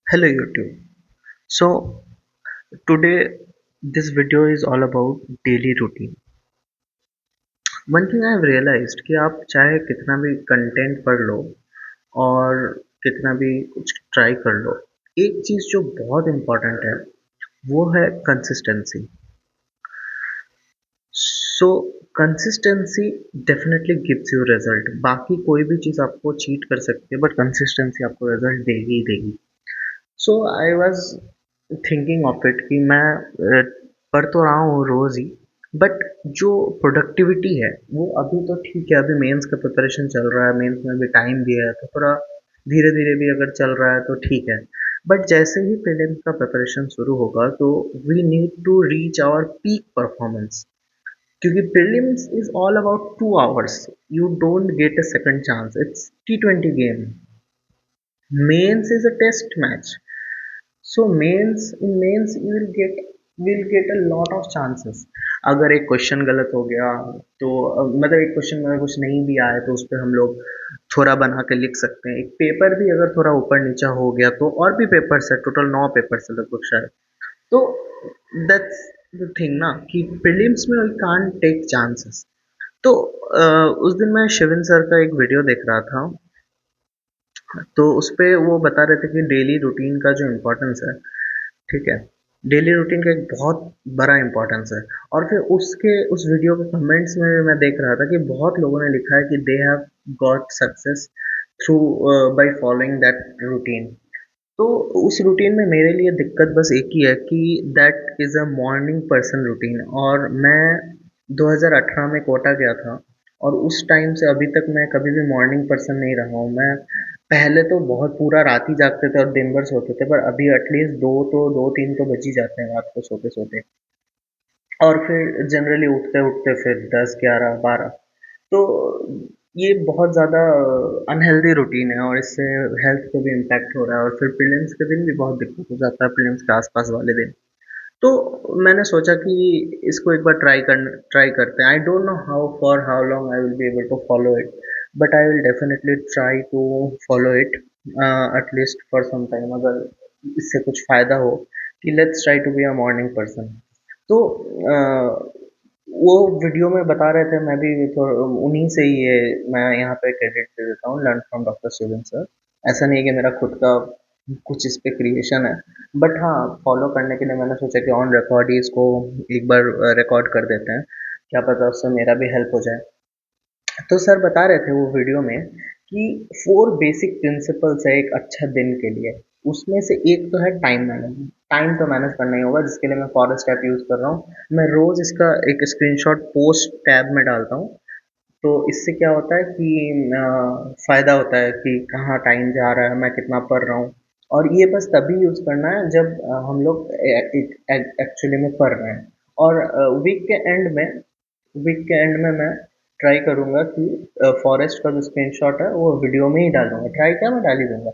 Hello YouTube. So today this video is all about daily routine. One thing I have realized कि आप चाहे कितना भी content पढ़ लो और कितना भी कुछ ट्राई कर लो, एक चीज़ जो बहुत इम्पोर्टेंट है वो है consistency. So consistency definitely gives you result. बाकी कोई भी चीज़ आपको चीट कर सकती है बट कंसिस्टेंसी आपको रिजल्ट देगी ही देगी. So I was thinking of it कि मैं पढ़ तो रहा हूँ रोज़ ही, बट जो प्रोडक्टिविटी है वो अभी तो ठीक है. अभी मेंस का प्रिपरेशन चल रहा है, मेंस में भी टाइम दिया है तो थोड़ा धीरे धीरे भी अगर चल रहा है तो ठीक है. बट जैसे ही प्रीलिम्स का प्रिपरेशन शुरू होगा तो we need to reach our peak performance, क्योंकि prelims is all about 2 hours. You don't get a second chance. It's T20 game. Mains is a test match. So in mains you will get a lot of chances. अगर एक question गलत हो गया तो मतलब एक question में कुछ नहीं भी आए तो उस पर हम लोग थोड़ा बना के लिख सकते हैं. एक पेपर भी अगर थोड़ा ऊपर नीचा हो गया तो और भी पेपर्स है, टोटल 9 पेपर्स है लगभग शायद. तो दैट्स द थिंग ना कि प्रीलिम्स में वी कांट टेक चांसेस. तो उस दिन मैं शिविन सर का एक वीडियो देख रहा था. तो उस पे वो बता रहे थे कि डेली रूटीन का जो इम्पोर्टेंस है, ठीक है, डेली रूटीन का एक बहुत बड़ा इम्पोर्टेंस है. और फिर उसके उस वीडियो के कमेंट्स में भी मैं देख रहा था कि बहुत लोगों ने लिखा है कि they have got success through by following that routine. तो उस रूटीन में मेरे लिए दिक्कत बस एक ही है कि that is a morning person routine. और मैं 2018 में कोटा गया था और उस टाइम से अभी तक मैं कभी भी मॉर्निंग पर्सन नहीं रहा हूँ. मैं पहले तो बहुत पूरा रात ही जागते थे और दिन भर सोते थे, पर अभी एटलीस्ट दो तीन तो बज ही जाते हैं रात को सोते सोते. और फिर जनरली उठते उठते फिर 10, 11, 12. तो ये बहुत ज़्यादा अनहेल्दी रूटीन है और इससे हेल्थ पे भी इम्पैक्ट हो रहा है. और फिर प्रीलिम्स के दिन भी बहुत दिक्कत हो जाता है, प्रीलिम्स के आसपास वाले दिन. तो मैंने सोचा कि इसको एक बार ट्राई करते हैं. I don't know how for how long I will be able to follow it, but I will definitely try to follow it at least for some time, अगर इससे कुछ फ़ायदा हो कि let's try to be a morning person. तो वो video में बता रहे थे, मैं भी थोड़ा उन्हीं से ही ये मैं यहाँ पे क्रेडिट दे देता हूँ, learn from doctor Shivan sir. ऐसा नहीं है कि मेरा खुद का कुछ इस पे क्रिएशन है, बट हाँ, फॉलो करने के लिए मैंने सोचा कि ऑन रिकॉर्ड ही इसको एक बार रिकॉर्ड कर देते हैं, क्या पता उससे मेरा भी हेल्प हो जाए. तो सर बता रहे थे वो वीडियो में कि 4 बेसिक प्रिंसिपल्स है एक अच्छा दिन के लिए. उसमें से एक तो है टाइम मैनेजमेंट. टाइम तो मैनेज करना ही होगा, जिसके लिए मैं फॉरेस्ट ऐप यूज़ कर रहा हूँ. मैं रोज़ इसका एक स्क्रीनशॉट पोस्ट टैब में डालता हूँ. तो इससे क्या होता है कि फ़ायदा होता है कि कहाँ टाइम जा रहा है, मैं कितना पढ़ रहा हूँ. और ये बस तभी यूज़ करना है जब हम लोग एक्चुअली में पढ़ रहे हैं. और वीक के एंड में मैं ट्राई करूँगा कि फॉरेस्ट का जो स्क्रीनशॉट है वो वीडियो में ही डालूंगा. ट्राई क्या, मैं डाल ही दूंगा.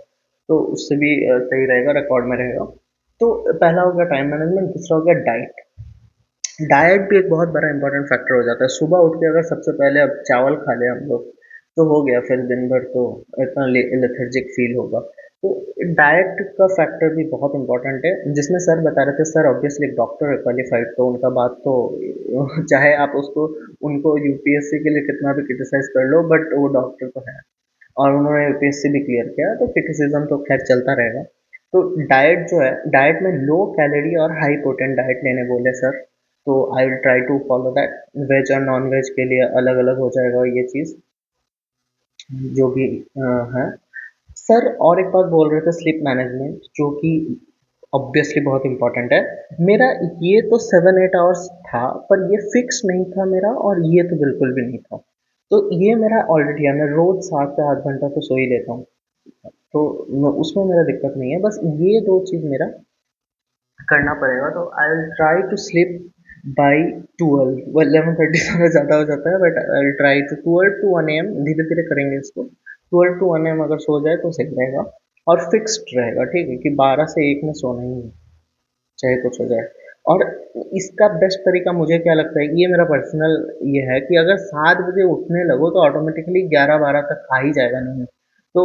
तो उससे भी सही रहेगा, रिकॉर्ड में रहेगा. तो पहला हो गया टाइम मैनेजमेंट. दूसरा हो गया डाइट. डाइट भी एक बहुत बड़ा इंपॉर्टेंट फैक्टर हो जाता है. सुबह उठ के अगर सबसे पहले अब चावल खा लें हम लोग तो हो गया, फिर दिन भर तो इतना लेथर्जिक फील होगा. तो डाइट का फैक्टर भी बहुत इंपॉर्टेंट है, जिसमें सर बता रहे थे. सर ऑब्वियसली एक डॉक्टर है क्वालिफाइड, तो उनका बात तो चाहे आप उसको उनको यूपीएससी के लिए कितना भी क्रिटिसाइज कर लो, बट वो डॉक्टर तो है और उन्होंने यूपीएससी भी क्लियर किया, तो क्रिटिसिज्म तो खैर चलता रहेगा. तो डाइट जो है, डाइट में लो कैलोरी और हाई प्रोटीन डाइट लेने बोले सर. तो I will try to follow that. Veg और नॉन वेज के लिए अलग अलग हो जाएगा ये चीज़, जो भी है. सर और एक बात बोल रहे थे, स्लीप मैनेजमेंट, जो कि ऑब्वियसली बहुत इंपॉर्टेंट है. मेरा ये तो 7-8 आवर्स था, पर ये फिक्स नहीं था मेरा, और ये तो बिल्कुल भी नहीं था. तो ये मेरा ऑलरेडी है, मैं रोज 7 से 8 घंटा तो सो ही लेता हूँ. तो उसमें मेरा दिक्कत नहीं है, बस ये दो चीज़ मेरा करना पड़ेगा. तो I will try to sleep by 12. 11:30 थोड़ा ज़्यादा हो जाता है, but I will try to 12 to 1 AM. धीरे धीरे करेंगे इसको. 12 to 1 AM अगर सो जाए तो सही रहेगा. और फिक्स्ड रहेगा, ठीक है, कि 12 से 1 में सोना ही है, चाहे कुछ हो जाए. और इसका बेस्ट तरीका मुझे क्या लगता है, ये मेरा पर्सनल ये है कि अगर 7 बजे उठने लगो तो ऑटोमेटिकली 11-12 तक आ ही जाएगा नींद. तो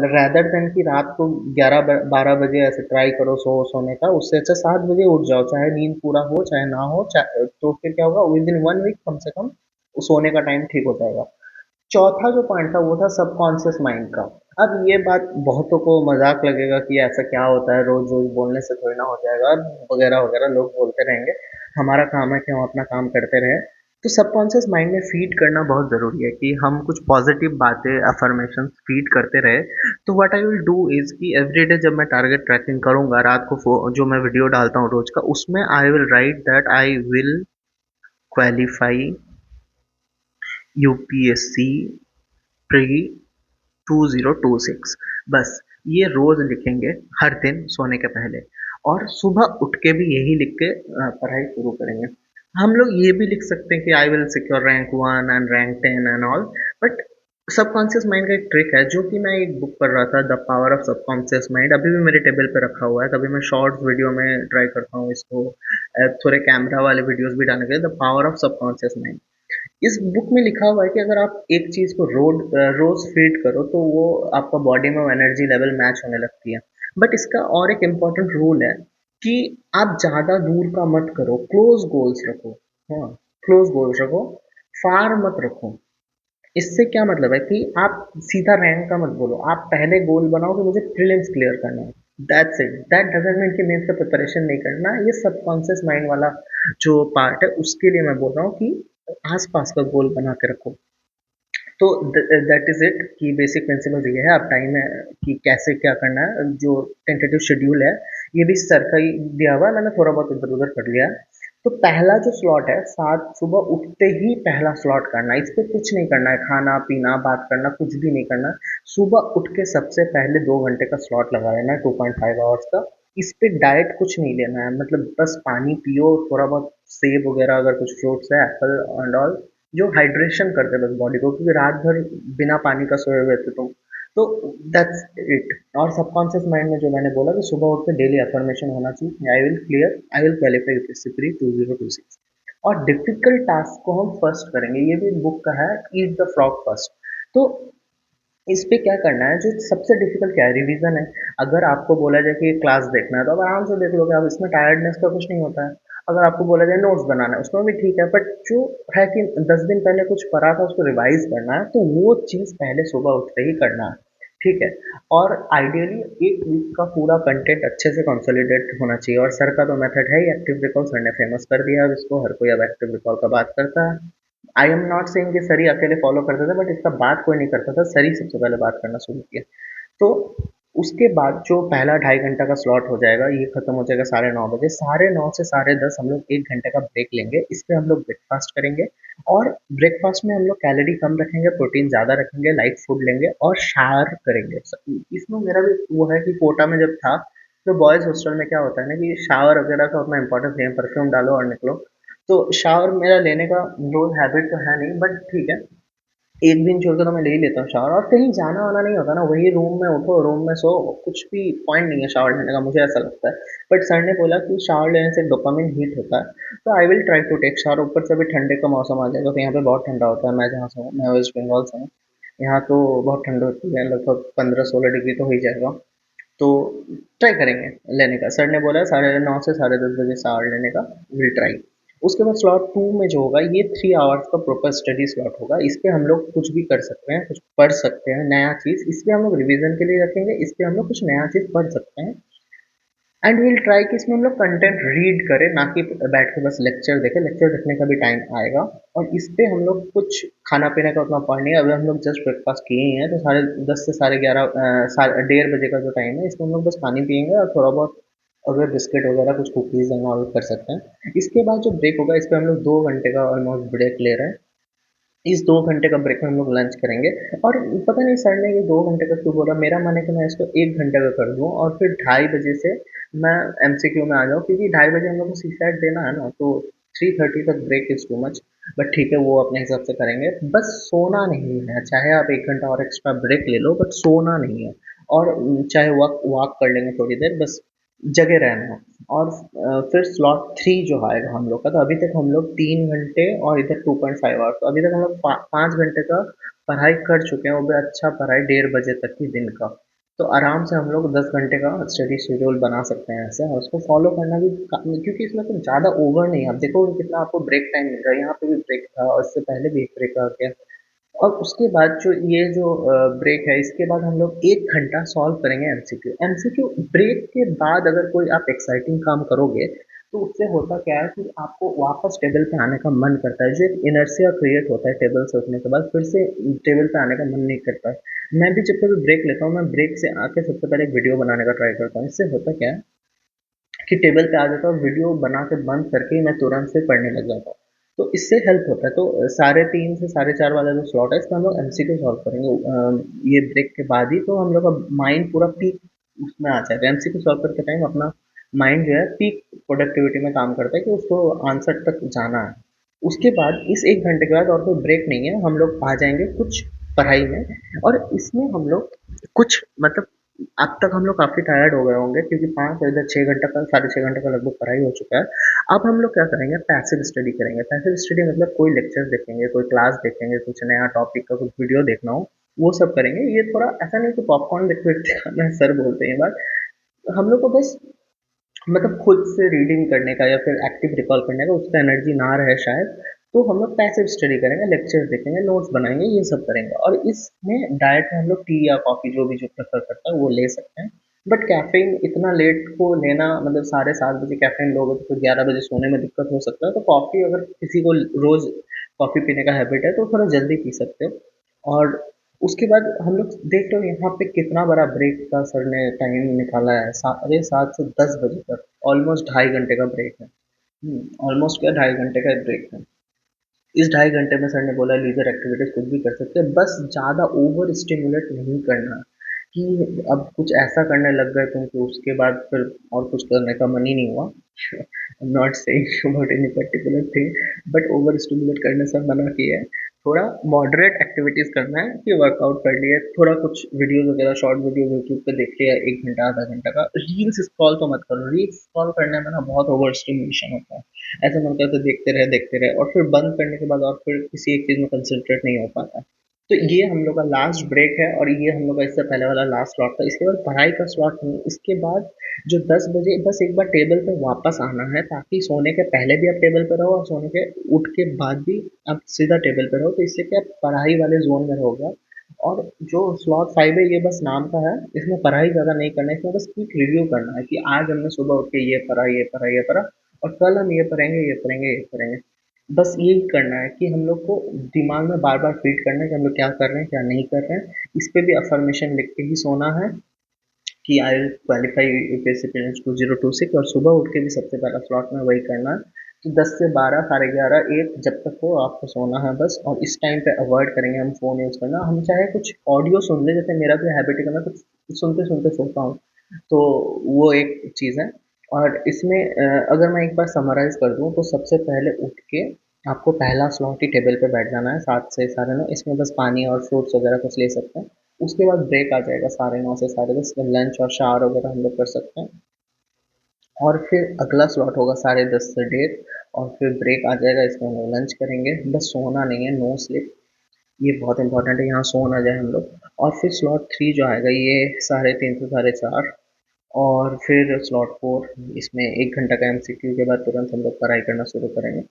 रैदर देन कि रात को 11-12 बजे ऐसे ट्राई करो सोने का, उससे अच्छा 7 बजे उठ जाओ, चाहे नींद पूरा हो चाहे ना हो, चाहे तो फिर क्या होगा, विद इन 1 वीक कम से कम सोने का टाइम ठीक हो जाएगा। चौथा जो पॉइंट था वो था सबकॉन्शियस माइंड का। अब ये बात बहुतों को मजाक लगेगा कि ऐसा क्या होता है, रोज रोज बोलने से थोड़ी ना हो जाएगा, वगैरह वगैरह लोग बोलते रहेंगे, हमारा काम है कि हम अपना काम करते रहे। तो सबकॉन्शियस माइंड में फीड करना बहुत ज़रूरी है कि हम कुछ पॉजिटिव बातें अफर्मेशन फीड करते रहे। तो what I will do is कि एवरीडे जब मैं टारगेट ट्रैकिंग करूंगा, रात को जो मैं वीडियो डालता हूँ रोज का, उसमें I will write that I will qualify UPSC pre 2026। बस ये रोज लिखेंगे हर दिन सोने के पहले, और सुबह उठ के भी यही लिख के पढ़ाई शुरू करेंगे। हम लोग ये भी लिख सकते हैं कि I will secure rank 1 and rank 10 and all. But subconscious mind का एक ट्रिक है जो कि मैं एक बुक पढ़ रहा था, the power of subconscious mind, अभी भी मेरे टेबल पे रखा हुआ है, कभी मैं शॉर्ट्स वीडियो में ट्राई करता हूँ इसको, थोड़े कैमरा वाले वीडियोस भी डालने के, the power of subconscious mind. इस बुक में लिखा हुआ है कि अगर आप एक चीज को रोज फीड करो तो वो आपका बॉडी में एनर्जी लेवल मैच होने लगती है। बट इसका और एक इम्पोर्टेंट रूल है कि आप ज्यादा दूर का मत करो, क्लोज गोल्स रखो। हाँ, क्लोज गोल्स रखो, फार मत रखो। इससे क्या मतलब है कि आप सीधा रैंक का मत बोलो, आप पहले गोल बनाओ कि मुझे प्रीलिम्स क्लियर करना है, that's it. That doesn't mean कि मेंस का प्रिपरेशन नहीं करना। ये सबकॉन्शियस माइंड वाला जो पार्ट है उसके लिए मैं बोल रहा हूँ कि आस-पास का गोल बना के रखो। तो दैट इज़ इट कि बेसिक प्रिंसिपल ये है। अब टाइम है कि कैसे क्या करना है। जो टेंटेटिव शेड्यूल है, ये भी सर का ही दिया हुआ है, मैंने थोड़ा बहुत इधर-उधर कर लिया है। तो पहला जो स्लॉट है, 7 सुबह उठते ही पहला स्लॉट करना है। इस पे कुछ नहीं करना है, खाना-पीना, बात करना, कुछ भी नहीं करना। सुबह उठ के सबसे पहले 2 घंटे का स्लॉट लगा लेना है, 2.5 आवर्स का। इस पे डाइट कुछ नहीं लेना है, मतलब बस पानी पियो, थोड़ा बहुत सेब वगैरह, अगर कुछ फ्रूट्स है, एप्पल एंड ऑल, जो हाइड्रेशन करते हैं बस बॉडी को, क्योंकि रात भर बिना पानी का सोए हुए थे तुम। तो दैट्स इट। और सबकॉन्शियस माइंड में जो मैंने बोला कि सुबह उठ के डेली अफर्मेशन होना चाहिए, I will clear, I will qualify UPSC pre 2026। और डिफिकल्ट टास्क को हम फर्स्ट करेंगे, ये भी बुक का है, ईट द फ्रॉग फर्स्ट। तो इस पे क्या करना है, जो सबसे डिफिकल्ट क्या है, रिवीजन है। अगर आपको बोला जाए कि क्लास देखना है तो आप आराम से देख लोगे, आप इसमें टायर्डनेस का कुछ नहीं होता है। अगर आपको बोला जाए नोट्स बनाना है, उसमें भी ठीक है, बट जो है कि 10 दिन पहले कुछ पढ़ा था उसको रिवाइज करना है, तो वो चीज़ पहले सुबह उठते ही करना है। ठीक है। और आइडियली एक वीक का पूरा कंटेंट अच्छे से कंसोलिडेट होना चाहिए। और सर का तो मेथड है ही एक्टिव रिकॉल, सर ने फेमस कर दिया अब इसको, हर कोई अब एक्टिव रिकॉल का बात करता है। आई एम नॉट सेइंग कि सर ही अकेले फॉलो करते थे, बट इसका बात कोई नहीं करता था, सर ही सबसे पहले बात करना शुरू किया। तो उसके बाद जो पहला 2.5 घंटा का स्लॉट हो जाएगा, ये खत्म हो जाएगा 9:30 बजे। 9:30 से 10:30 हम लोग 1 घंटे का ब्रेक लेंगे, इस पे हम लोग ब्रेकफास्ट करेंगे। और ब्रेकफास्ट में हम लोग कैलोरी कम रखेंगे, प्रोटीन ज़्यादा रखेंगे, लाइट फूड लेंगे और शावर करेंगे। इसमें मेरा भी वो है कि कोटा में जब था, तो बॉयज़ हॉस्टल में क्या होता है ना कि शावर वगैरह का उतना इंपॉर्टेंस नहीं है, परफ्यूम डालो और निकलो। तो शावर मेरा लेने का रोज हैबिट तो है नहीं, बट ठीक है, एक दिन छोड़ के तो मैं ले ही लेता हूँ शावर। और कहीं जाना वाना नहीं होता ना, वही रूम में उठो, रूम में सो, कुछ भी पॉइंट नहीं है शावर लेने का, मुझे ऐसा लगता है। बट सर ने बोला कि शावर लेने से डोपामिन हीट होता है, तो I will try to take shower. ऊपर से भी ठंडे का मौसम आ जाएगा, तो यहाँ पे बहुत ठंडा होता है। मैं जहाँ से हूँ, मैं वेस्ट बंगाल से हूँ, यहाँ तो बहुत ठंड होती है, लगभग 15-16 डिग्री तो हो ही जाएगा। तो ट्राई करेंगे लेने का। सर ने बोला 9:30 से 10:30 बजे शावर लेने का, विल ट्राई। उसके बाद स्लॉट 2 में जो होगा, ये 3 आवर्स का प्रॉपर स्टडी स्लॉट होगा। इस पे हम लोग कुछ भी कर सकते हैं, कुछ पढ़ सकते हैं नया चीज़, इस पे हम लोग रिवीजन के लिए रखेंगे, इस पे हम लोग कुछ नया चीज़ पढ़ सकते हैं। एंड विल ट्राई कि इसमें हम लोग कंटेंट रीड करें, ना कि बैठ के बस लेक्चर देखें। लेक्चर देखने का भी टाइम आएगा। और इस पे हम लोग कुछ खाना पीने का उतना पॉइंट नहीं है, अभी हम लोग जस्ट ब्रेकफास्ट किए ही हैं, तो 10:30 से 11:30, 1:30 बजे का जो टाइम है, इसमें हम लोग बस पानी पियेंगे और थोड़ा बहुत अगर बिस्किट वगैरह कुछ कुकीज़ एंड ऑल कर सकते हैं। इसके बाद जो ब्रेक होगा, इस पे हम लोग 2 घंटे का ऑलमोस्ट ब्रेक ले रहे हैं। इस 2 घंटे का ब्रेक में हम लोग लंच करेंगे। और पता नहीं सर ने ये 2 घंटे का क्यों बोला, मेरा मन है कि मैं इसको 1 घंटे का कर दूँ और फिर 2:30 बजे से मैं एमसीक्यू में आ जाऊँ, क्योंकि 2:30 बजे हम लोग को सी सैट देना है ना, तो 3:30 तक break is too much. But ठीक है, वो अपने हिसाब से करेंगे। बस सोना नहीं है, चाहे आप 1 घंटा और एक्स्ट्रा ब्रेक ले लो, बट सोना नहीं है। और चाहे वॉक वॉक कर लेंगे थोड़ी देर, बस जगह रहना है। और फिर स्लॉट 3 जो आएगा हम लोग का, तो अभी तक हम लोग 3 घंटे और इधर 2.5 आवर्स, तो अभी तक हम लोग 5 घंटे का पढ़ाई कर चुके हैं, वो भी अच्छा पढ़ाई 1:30 बजे तक की दिन का। तो आराम से हम लोग 10 घंटे का स्टडी शेड्यूल बना सकते हैं ऐसे, और उसको फॉलो करना भी क्योंकि इसमें कुछ ज़्यादा ओवर नहीं है। आप देखोगे कितना आपको ब्रेक टाइम मिल रहा है, यहाँ पे भी ब्रेक था और इससे पहले भी एक ब्रेक आ गया। और उसके बाद जो ये जो ब्रेक है, इसके बाद हम लोग 1 घंटा सॉल्व करेंगे एमसीक्यू। एमसीक्यू ब्रेक के बाद अगर कोई आप एक्साइटिंग काम करोगे तो उससे होता क्या है कि आपको वापस टेबल पे आने का मन करता है। जो एक इनर्शिया क्रिएट होता है टेबल से उठने के बाद, फिर से टेबल पे आने का मन नहीं करता है। मैं भी जब कभी ब्रेक लेता हूँ, मैं ब्रेक से आके सबसे पहले एक वीडियो बनाने का ट्राई करता हूँ। इससे होता क्या है कि टेबल पे आ जाता हूँ, वीडियो बना के बंद करके ही मैं तुरंत से पढ़ने लग जाता हूँ। तो इससे हेल्प होता है। तो 3:30 से 4:30 वाला जो स्लॉट है, इसमें हम लोग एमसीक्यू सॉल्व करेंगे ये ब्रेक के बाद ही। तो हम लोग का माइंड पूरा पीक उसमें आ जाएगा। एमसीक्यू सॉल्व करते टाइम अपना माइंड जो है पीक प्रोडक्टिविटी में काम करता है कि उसको आंसर तक जाना है। उसके बाद इस 1 घंटे के बाद और कोई ब्रेक नहीं है, हम लोग आ जाएंगे कुछ पढ़ाई में। और इसमें हम लोग कुछ मतलब अब तक हम लोग काफ़ी टायर्ड हो गए होंगे, क्योंकि 5 या इधर 6 घंटा का 6.5 घंटे का लगभग पढ़ाई हो चुका है। अब हम लोग क्या करेंगे, पैसिव स्टडी करेंगे। पैसिव स्टडी मतलब कोई लेक्चर देखेंगे, कोई क्लास देखेंगे, कुछ नया टॉपिक का कुछ वीडियो देखना हो वो सब करेंगे। ये थोड़ा ऐसा नहीं कि पॉपकॉर्न लिक्विड खाना है, सर बोलते हैं ये बात। हम लोग को बस मतलब खुद से रीडिंग करने का या फिर एक्टिव रिकॉल करने का उसका एनर्जी ना रहे शायद, तो हम लोग पैसिव स्टडी करेंगे, लेक्चर्स देखेंगे, नोट्स बनाएंगे, ये सब करेंगे। और इसमें डाइट में हम लोग टी या कॉफ़ी जो भी जो प्रेफर करता है वो ले सकते हैं। बट कैफीन इतना लेट को लेना, मतलब 7:30 बजे कैफीन लोगे तो फिर 11 बजे सोने में दिक्कत हो सकता है। तो कॉफ़ी अगर किसी को रोज़ कॉफ़ी पीने का हैबिट है तो थोड़ा जल्दी पी सकते हो। और उसके बाद हम लोग देख रहे हो यहाँ पे कितना बड़ा ब्रेक का सर ने टाइम निकाला है, 7:30 से 10 बजे तक। ऑलमोस्ट 2.5 घंटे का ब्रेक है। ऑलमोस्ट क्या 2.5 घंटे का ब्रेक है। इस 2.5 घंटे में सर ने बोला लीजर एक्टिविटीज कुछ भी कर सकते हैं, बस ज़्यादा ओवर स्टिमुलेट नहीं करना कि अब कुछ ऐसा करने लग गए तुम कि उसके बाद फिर और कुछ करने का मन ही नहीं हुआ। I am not saying about any particular thing, but over stimulate करने से मना किया है। थोड़ा मॉडरेट एक्टिविटीज करना है कि वर्कआउट कर लिए, थोड़ा कुछ वीडियोस वगैरह शॉर्ट वीडियो यूट्यूब पे देख लिया 1 घंटा आधा घंटा का। रील्स स्क्रॉल तो मत करो, रील्स स्क्रॉल करने में ना बहुत ओवर स्टिमुलेशन होता है। ऐसा मन करता है देखते रहे और फिर बंद करने के बाद और फिर किसी एक चीज़ में कंसंट्रेट नहीं हो पाता। तो ये हम लोग का लास्ट ब्रेक है, और ये हम लोग का इससे पहले वाला लास्ट स्लॉट था। इसके बाद पढ़ाई का स्लॉट नहीं। इसके बाद जो 10 बजे बस एक बार टेबल पे वापस आना है, ताकि सोने के पहले भी आप टेबल पे रहो और सोने के उठ के बाद भी आप सीधा टेबल पे रहो। तो इससे क्या पढ़ाई वाले जोन में रहोगे। और जो स्लॉट 5 है ये बस नाम का है, इसमें पढ़ाई ज़्यादा नहीं करना है। इसमें बस क्विक रिव्यू करना है कि आज हमने सुबह उठ के ये पढ़ा, ये पढ़ा, ये पढ़ा, और कल हम ये पढ़ेंगे, ये पढ़ेंगे, ये पढ़ेंगे। बस यही करना है कि हम लोग को दिमाग में बार बार फीड करना है कि हम लोग क्या कर रहे हैं, क्या नहीं कर रहे हैं। इस पे भी अफर्मेशन लिख के ही सोना है कि I will qualify UPSC prelims 2026। और सुबह उठ के भी सबसे पहला स्लॉट में वही करना है कि 10 से 12, 11:30, 1 जब तक हो आपको सोना है बस। और इस टाइम पे अवॉइड करेंगे हम फ़ोन यूज़ करना। हम चाहे कुछ ऑडियो सुन ले, जैसे मेरा भी हैबिट है कि मैं कुछ सुनते सुनते सोता हूँ, तो वो एक चीज़ है। और इसमें अगर मैं एक बार समराइज़ कर दूँ तो सबसे पहले उठ के आपको पहला स्लॉट ही टेबल पे बैठ जाना है 7 से 9:30। इसमें बस पानी और फ्रूट्स वगैरह कुछ ले सकते हैं। उसके बाद ब्रेक आ जाएगा 9:30 से 10:30, फिर लंच और शावर वगैरह हम लोग कर सकते हैं। और फिर अगला स्लॉट होगा 10:30 से 1:30, और फिर ब्रेक आ जाएगा, इसमें हम लोग लंच करेंगे। बस सोना नहीं है, नो स्लिप, ये बहुत इंपॉर्टेंट है, यहाँ सो ना जाए हम लोग। और फिर स्लॉट 3 जो आएगा ये 3:30 से 4:30। और फिर स्लॉट 4, इसमें 1 घंटा का एमसीक्यू के बाद तुरंत हम लोग पढ़ाई करना शुरू करेंगे।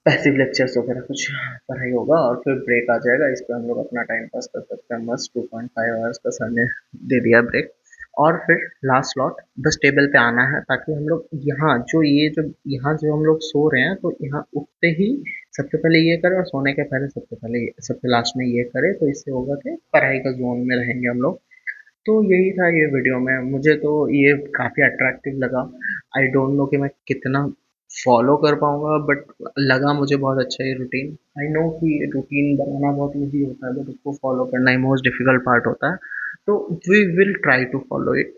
पैसिव लेक्चर्स वगैरह कुछ पढ़ाई होगा, और फिर ब्रेक आ जाएगा। इस पे हम लोग अपना टाइम पास कर सकते हैं मस्त। 2.5 आवर्स का सर ने दे दिया ब्रेक। और फिर लास्ट स्लॉट बस टेबल पे आना है, ताकि हम लोग यहाँ जो हम लोग सो रहे हैं तो यहाँ उठते ही सबसे पहले ये करें, और सोने के पहले सबसे लास्ट में ये करें। तो इससे होगा कि पढ़ाई का जोन में रहेंगे हम लोग। तो यही था ये वीडियो में। मुझे तो ये काफ़ी अट्रैक्टिव लगा। आई डोंट नो कि मैं कितना फॉलो कर पाऊँगा, बट लगा मुझे बहुत अच्छा ये रूटीन। आई नो कि रूटीन बनाना बहुत ईज़ी होता है, बट उसको फॉलो करना ही मोस्ट डिफ़िकल्ट पार्ट होता है। तो we will try to follow it.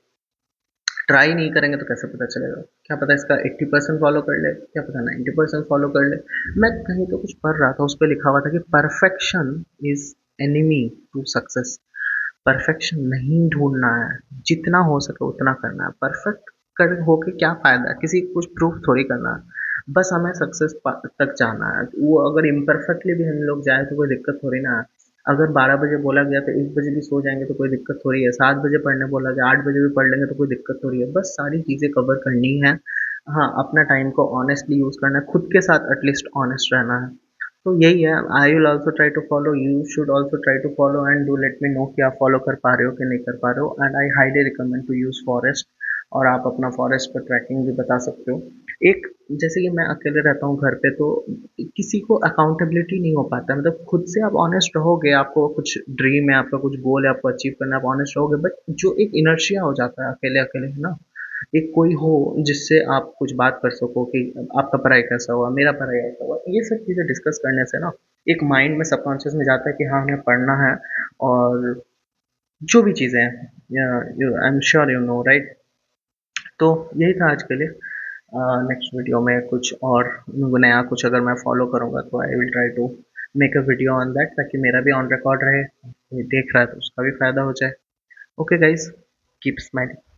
Try नहीं करेंगे तो कैसे पता चलेगा? क्या पता इसका 80% फॉलो कर ले, क्या पता 90% फॉलो कर ले। मैं कहीं तो कुछ पढ़ रहा था, उस पे लिखा हुआ था कि perfection is enemy to success. Perfection नहीं ढूंढना है, जितना हो सके उतना करना है। परफेक्ट कर होके क्या फ़ायदा है, किसी को कुछ प्रूफ थोड़ी करना है। बस हमें सक्सेस तक जाना है। वो अगर इम्परफेक्टली भी हम लोग जाए तो कोई दिक्कत थोड़ी ना है। अगर 12 बजे बोला गया तो 1 बजे भी सो जाएंगे तो कोई दिक्कत थोड़ी है, 7 बजे पढ़ने बोला गया 8 बजे भी पढ़ लेंगे तो कोई दिक्कत थोड़ी है। बस सारी चीज़ें कवर करनी है। हाँ, अपना टाइम को ऑनेस्टली यूज़ करना है, खुद के साथ एटलीस्ट ऑनेस्ट रहना है। तो यही है, I will also try to follow, you should also try to follow and do let me know कि आप फॉलो कर पा रहे हो कि नहीं कर पा रहे हो। And I highly recommend to use Forest, और आप अपना फॉरेस्ट पर ट्रैकिंग भी बता सकते हो। एक, जैसे कि मैं अकेले रहता हूँ घर पे, तो किसी को अकाउंटेबिलिटी नहीं हो पाता, मतलब खुद से आप ऑनेस्ट रहोगे, आपको कुछ ड्रीम है, आपका कुछ गोल है, आपको अचीव करना है, आप ऑनेस्ट रहोगे, बट जो एक इनर्शिया हो जाता है अकेले अकेले, है ना, एक कोई हो जिससे आप कुछ बात कर सको कि आपका पढ़ाई कैसा हुआ, मेरा पढ़ाई ऐसा हुआ, ये सब चीज़ें डिस्कस करने से ना एक माइंड में सबकॉन्शियस में जाता है कि हाँ हमें पढ़ना है। और जो भी चीज़ें हैं, I am sure you know, right. तो यही था आज के लिए। नेक्स्ट वीडियो में कुछ और नया, कुछ अगर मैं फॉलो करूँगा तो I will try to make a video on that, ताकि मेरा भी ऑन रिकॉर्ड रहे, कोई देख रहा है तो उसका भी फायदा हो जाए। Okay guys, keep smiling.